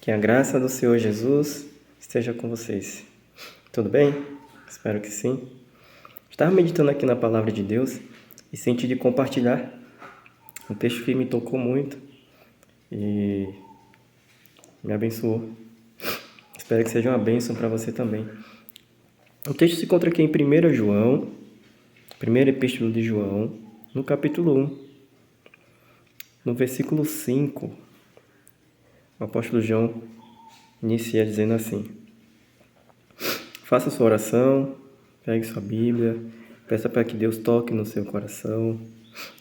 Que a graça do Senhor Jesus esteja com vocês. Tudo bem? Espero que sim. Estava meditando aqui na palavra de Deus e senti de compartilhar um texto que me tocou muito e me abençoou. Espero que seja uma bênção para você também. O texto se encontra aqui em 1 João, primeira epístola de João, no capítulo 1, no versículo 5. O apóstolo João inicia dizendo assim: faça sua oração, pegue sua Bíblia, peça para que Deus toque no seu coração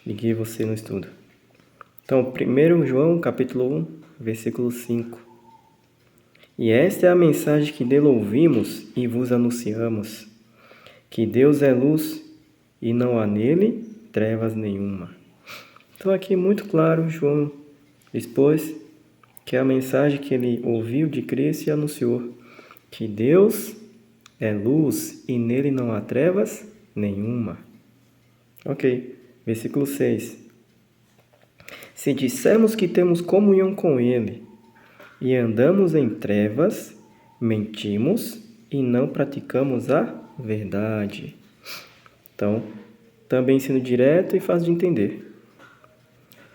e guie você no estudo. Então, 1 João, capítulo 1, versículo 5. E esta é a mensagem que dele ouvimos e vos anunciamos, que Deus é luz e não há nele trevas nenhuma. Então, aqui muito claro, João expôs que é a mensagem que ele ouviu de Cristo e anunciou, que Deus é luz e nele não há trevas nenhuma. Ok, versículo 6. Se dissermos que temos comunhão com ele e andamos em trevas, mentimos e não praticamos a verdade. Então, também sendo direto e fácil de entender.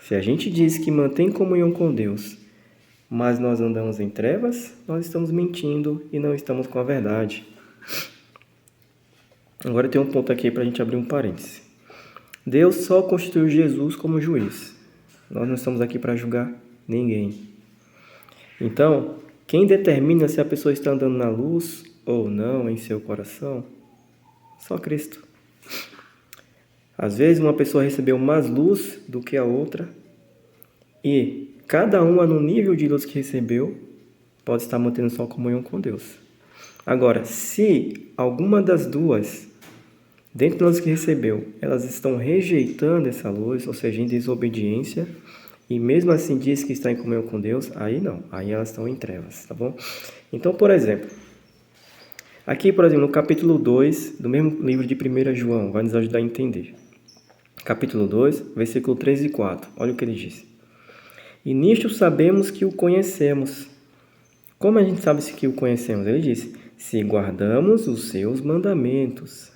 Se a gente diz que mantém comunhão com Deus, mas nós andamos em trevas, nós estamos mentindo e não estamos com a verdade. Agora tem um ponto aqui para a gente abrir um parêntese. Deus só constituiu Jesus como juiz. Nós não estamos aqui para julgar ninguém. Então, quem determina se a pessoa está andando na luz ou não em seu coração? Só Cristo. Às vezes uma pessoa recebeu mais luz do que a outra e cada uma no nível de luz que recebeu pode estar mantendo sua comunhão com Deus. Agora, se alguma das duas, dentro da luz que recebeu, elas estão rejeitando essa luz, ou seja, em desobediência, e mesmo assim diz que está em comunhão com Deus, aí não, aí elas estão em trevas, tá bom? Então, por exemplo, aqui, no capítulo 2 do mesmo livro de 1 João, vai nos ajudar a entender. Capítulo 2, versículo 3 e 4, olha o que ele diz. E nisto sabemos que o conhecemos. Como a gente sabe que o conhecemos? Ele diz, se guardamos os seus mandamentos.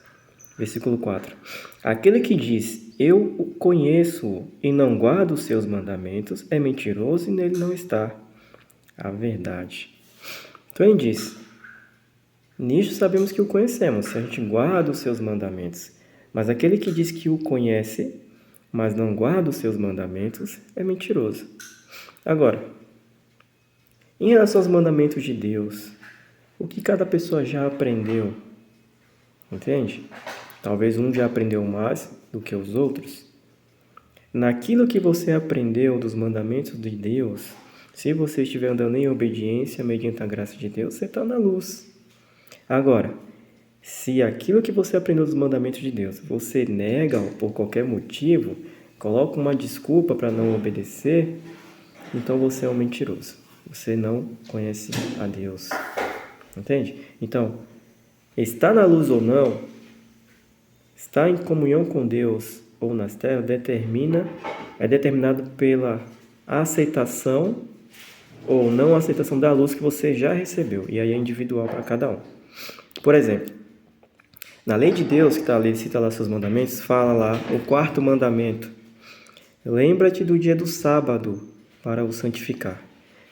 Versículo 4. Aquele que diz, eu o conheço e não guarda os seus mandamentos, é mentiroso e nele não está a verdade. Então ele diz, nisto sabemos que o conhecemos, se a gente guarda os seus mandamentos. Mas aquele que diz que o conhece, mas não guarda os seus mandamentos, é mentiroso. Agora, em relação aos mandamentos de Deus, o que cada pessoa já aprendeu? Entende? Talvez um já aprendeu mais do que os outros. Naquilo que você aprendeu dos mandamentos de Deus, se você estiver andando em obediência mediante a graça de Deus, você está na luz. Agora, se aquilo que você aprendeu dos mandamentos de Deus, você nega por qualquer motivo, coloca uma desculpa para não obedecer, então você é um mentiroso. Você não conhece a Deus. Entende? Então, estar na luz ou não, estar em comunhão com Deus ou nas trevas, é determinado pela aceitação ou não aceitação da luz que você já recebeu. E aí é individual para cada um. Por exemplo, na lei de Deus, que está ali, cita lá seus mandamentos, fala lá o 4º mandamento. Lembra-te do dia do sábado para o santificar.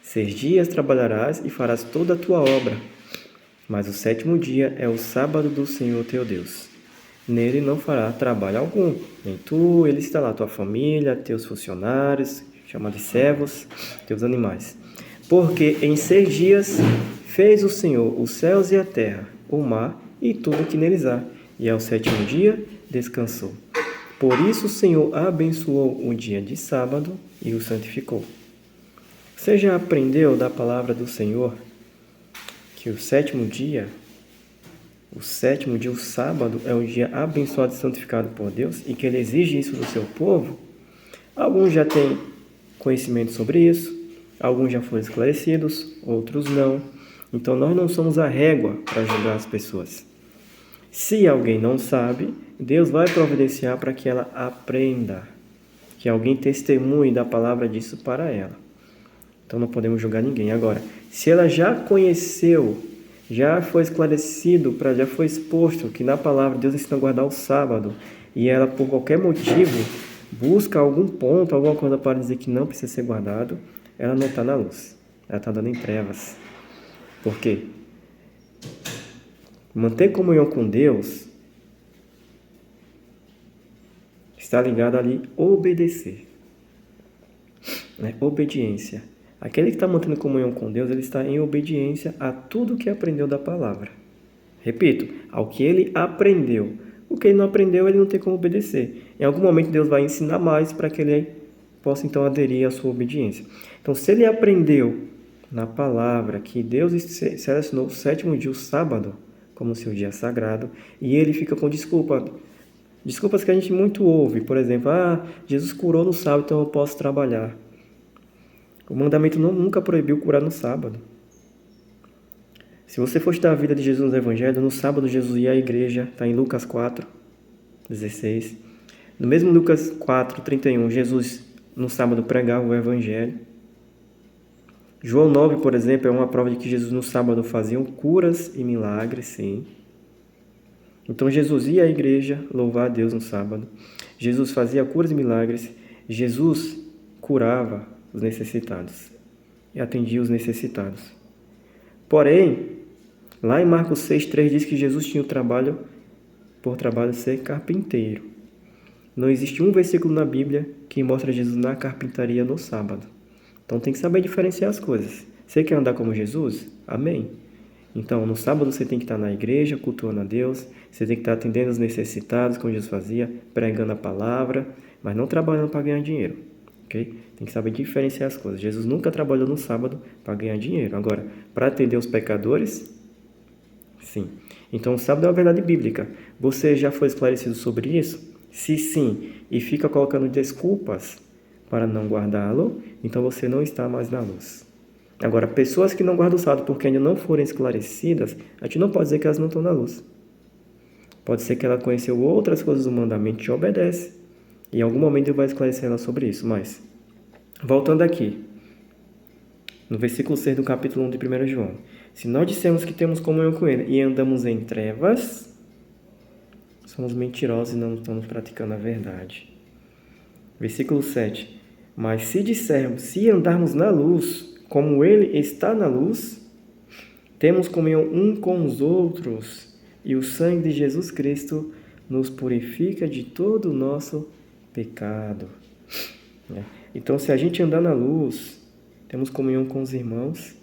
6 dias trabalharás e farás toda a tua obra. Mas o 7º dia é o sábado do Senhor teu Deus. Nele não fará trabalho algum. Nem tu, ele está lá, tua família, teus funcionários, chamados de servos, teus animais. Porque em 6 dias fez o Senhor os céus e a terra, o mar e tudo que neles há. E ao 7º dia descansou. Por isso o Senhor abençoou o dia de sábado e o santificou. Você já aprendeu da palavra do Senhor que o 7º dia, o sábado, é um dia abençoado e santificado por Deus e que Ele exige isso do seu povo? Alguns já têm conhecimento sobre isso, alguns já foram esclarecidos, outros não. Então nós não somos a régua para julgar as pessoas. Se alguém não sabe, Deus vai providenciar para que ela aprenda, que alguém testemunhe da palavra disso para ela. Então não podemos julgar ninguém. Agora, se ela já conheceu, já foi esclarecido, já foi exposto que na palavra Deus ensina a guardar o sábado, e ela por qualquer motivo busca algum ponto, alguma coisa para dizer que não precisa ser guardado, ela não está na luz. Ela está andando em trevas. Por quê? Manter comunhão com Deus está ligado ali obedecer. Né? Obediência. Aquele que está mantendo comunhão com Deus, ele está em obediência a tudo que aprendeu da palavra. Repito, ao que ele aprendeu. O que ele não aprendeu, ele não tem como obedecer. Em algum momento Deus vai ensinar mais para que ele possa então aderir à sua obediência. Então, se ele aprendeu na palavra que Deus selecionou o sétimo dia, o sábado, como seu dia sagrado, e ele fica com desculpas que a gente muito ouve. Por exemplo, Jesus curou no sábado, então eu posso trabalhar. O mandamento nunca proibiu curar no sábado. Se você for estudar a vida de Jesus no Evangelho, no sábado Jesus ia à igreja, está em Lucas 4, 16. No mesmo Lucas 4, 31, Jesus no sábado pregava o Evangelho. João 9, por exemplo, é uma prova de que Jesus no sábado fazia curas e milagres, sim. Então Jesus ia à igreja louvar a Deus no sábado. Jesus fazia curas e milagres. Jesus curava os necessitados e atendia os necessitados. Porém, lá em Marcos 6,3 diz que Jesus tinha por trabalho ser carpinteiro. Não existe um versículo na Bíblia que mostra Jesus na carpintaria no sábado. Então tem que saber diferenciar as coisas. Você quer andar como Jesus? Amém. Então no sábado você tem que estar na igreja, cultuando a Deus. Você tem que estar atendendo os necessitados, como Jesus fazia, pregando a palavra, mas não trabalhando para ganhar dinheiro. Okay? Tem que saber diferenciar as coisas. Jesus nunca trabalhou no sábado para ganhar dinheiro. Agora, para atender os pecadores, sim. Então o sábado é uma verdade bíblica. Você já foi esclarecido sobre isso? Se sim, e fica colocando desculpas para não guardá-lo, então você não está mais na luz. Agora, pessoas que não guardam o sábado porque ainda não foram esclarecidas, a gente não pode dizer que elas não estão na luz. Pode ser que ela conheceu outras coisas do mandamento e obedece. E em algum momento Deus vai esclarecer ela sobre isso. Mas, voltando aqui, no versículo 6 do capítulo 1 de 1 João. Se nós dissermos que temos comunhão com Ele e andamos em trevas, somos mentirosos e não estamos praticando a verdade. Versículo 7. Mas se dissermos, se andarmos na luz, como Ele está na luz, temos comunhão um com os outros, e o sangue de Jesus Cristo nos purifica de todo o nosso pecado. Então, se a gente andar na luz, temos comunhão com os irmãos,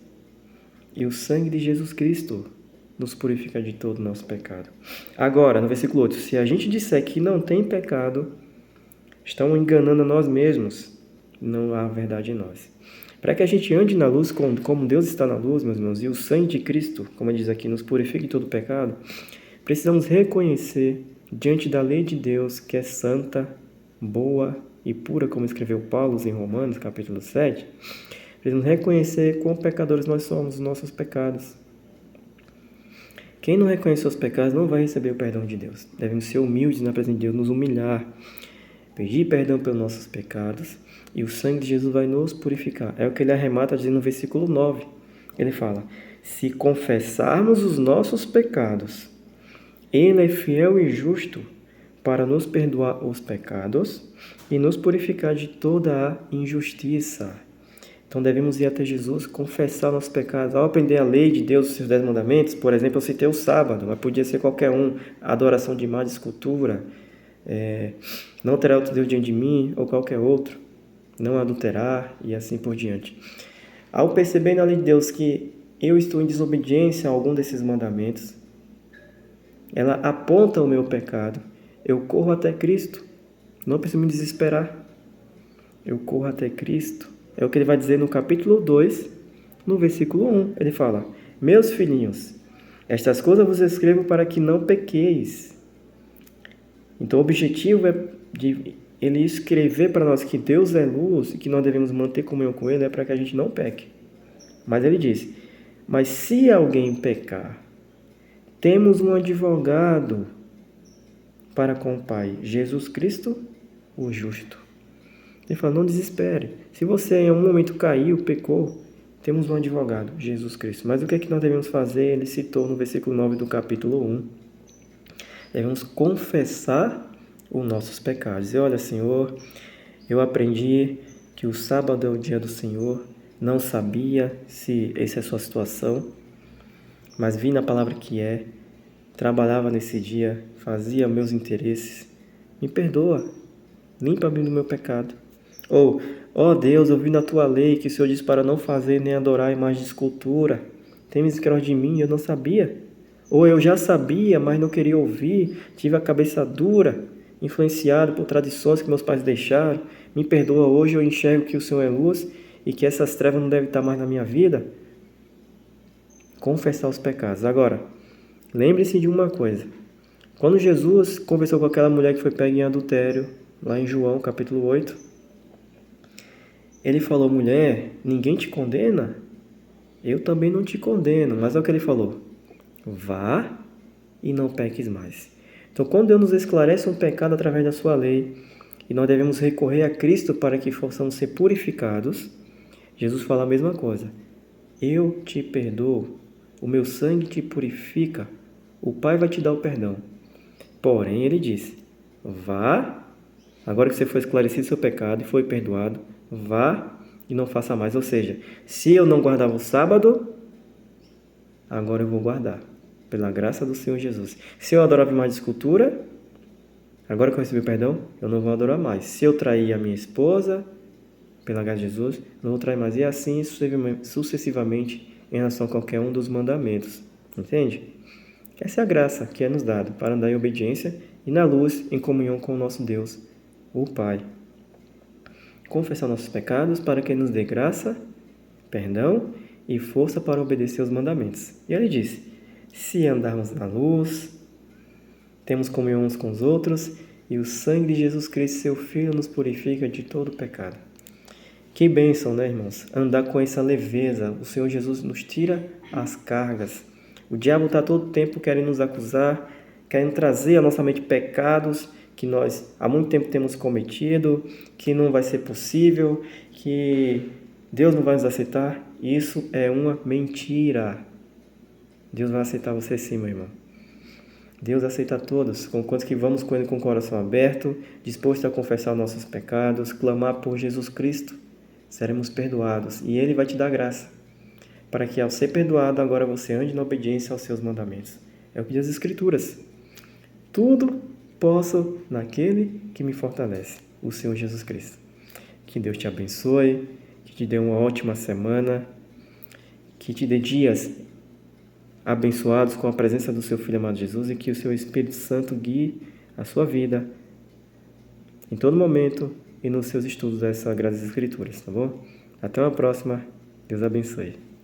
e o sangue de Jesus Cristo nos purifica de todo o nosso pecado. Agora, no versículo 8, se a gente disser que não tem pecado, estamos enganando a nós mesmos, não há verdade em nós. Para que a gente ande na luz, como Deus está na luz, meus irmãos, e o sangue de Cristo, como ele diz aqui, nos purifica de todo o pecado, precisamos reconhecer diante da lei de Deus, que é santa, boa e pura, como escreveu Paulo em Romanos, capítulo 7, precisamos reconhecer quão pecadores nós somos, os nossos pecados. Quem não reconhece os pecados não vai receber o perdão de Deus. Devemos ser humildes na presença de Deus, nos humilhar, pedir perdão pelos nossos pecados, e o sangue de Jesus vai nos purificar. É o que ele arremata dizendo no versículo 9. Ele fala, se confessarmos os nossos pecados, Ele é fiel e justo para nos perdoar os pecados e nos purificar de toda a injustiça. Então devemos ir até Jesus, confessar nossos pecados. Ao aprender a lei de Deus, os seus 10 mandamentos, por exemplo, eu citei o sábado, mas podia ser qualquer um, adoração de imagem, escultura, não terá outro Deus diante de mim, ou qualquer outro, não adulterar e assim por diante. Ao perceber na lei de Deus que eu estou em desobediência a algum desses mandamentos, ela aponta o meu pecado, eu corro até Cristo, não preciso me desesperar, eu corro até Cristo. É o que ele vai dizer no capítulo 2, no versículo 1, ele fala, meus filhinhos, estas coisas vos escrevo para que não pequeis. Então o objetivo é de ele escrever para nós que Deus é luz e que nós devemos manter comunhão com Ele, é para que a gente não peque. Mas ele diz, mas se alguém pecar, temos um advogado para com o Pai, Jesus Cristo, o justo. Ele fala, não desespere. Se você em algum momento caiu, pecou, temos um advogado, Jesus Cristo. Mas o que é que nós devemos fazer? Ele citou no versículo 9 do capítulo 1. Devemos confessar os nossos pecados. E olha, Senhor, eu aprendi que o sábado é o dia do Senhor. Não sabia se essa é a sua situação, mas vi na palavra que é. Trabalhava nesse dia, fazia meus interesses. Me perdoa, limpa-me do meu pecado. Ou, ó Deus, eu vi na tua lei que o Senhor diz para não fazer nem adorar a imagem de escultura. Tem misericórdia de mim, eu não sabia. Ou eu já sabia, mas não queria ouvir, tive a cabeça dura, influenciado por tradições que meus pais deixaram. Me perdoa, hoje eu enxergo que o Senhor é luz e que essas trevas não devem estar mais na minha vida. Confessar os pecados. Agora, lembre-se de uma coisa. Quando Jesus conversou com aquela mulher que foi pega em adultério, lá em João capítulo 8, ele falou, mulher, ninguém te condena? Eu também não te condeno. Mas olha o que ele falou. Vá e não peques mais. Então, quando Deus nos esclarece um pecado através da sua lei, e nós devemos recorrer a Cristo para que possamos ser purificados, Jesus fala a mesma coisa. Eu te perdoo, o meu sangue te purifica, o Pai vai te dar o perdão. Porém, ele disse, vá, agora que você foi esclarecido seu pecado e foi perdoado, vá e não faça mais. Ou seja, se eu não guardava o sábado, agora eu vou guardar, pela graça do Senhor Jesus. Se eu adorava imagem de escultura, agora que eu recebi o perdão, eu não vou adorar mais. Se eu trair a minha esposa, pela graça de Jesus, não vou trair mais. E assim sucessivamente em relação a qualquer um dos mandamentos. Entende? Essa é a graça que é nos dada para andar em obediência e na luz, em comunhão com o nosso Deus, o Pai. Confessar nossos pecados para que Ele nos dê graça, perdão e força para obedecer os mandamentos. E ele disse, se andarmos na luz, temos comunhão uns com os outros e o sangue de Jesus Cristo, seu Filho, nos purifica de todo pecado. Que bênção, né, irmãos? Andar com essa leveza. O Senhor Jesus nos tira as cargas. O diabo está todo tempo querendo nos acusar, querendo trazer à nossa mente pecados que nós há muito tempo temos cometido, que não vai ser possível, que Deus não vai nos aceitar. Isso é uma mentira. Deus vai aceitar você sim, meu irmão. Deus aceita todos, conquanto que vamos com Ele com o coração aberto, disposto a confessar nossos pecados, clamar por Jesus Cristo, seremos perdoados e Ele vai te dar graça, para que ao ser perdoado agora você ande na obediência aos seus mandamentos. É o que diz as Escrituras. Tudo posso naquele que me fortalece, o Senhor Jesus Cristo. Que Deus te abençoe, que te dê uma ótima semana, que te dê dias abençoados com a presença do seu Filho amado Jesus e que o seu Espírito Santo guie a sua vida em todo momento e nos seus estudos dessas Sagradas Escrituras, tá bom? Até uma próxima. Deus abençoe.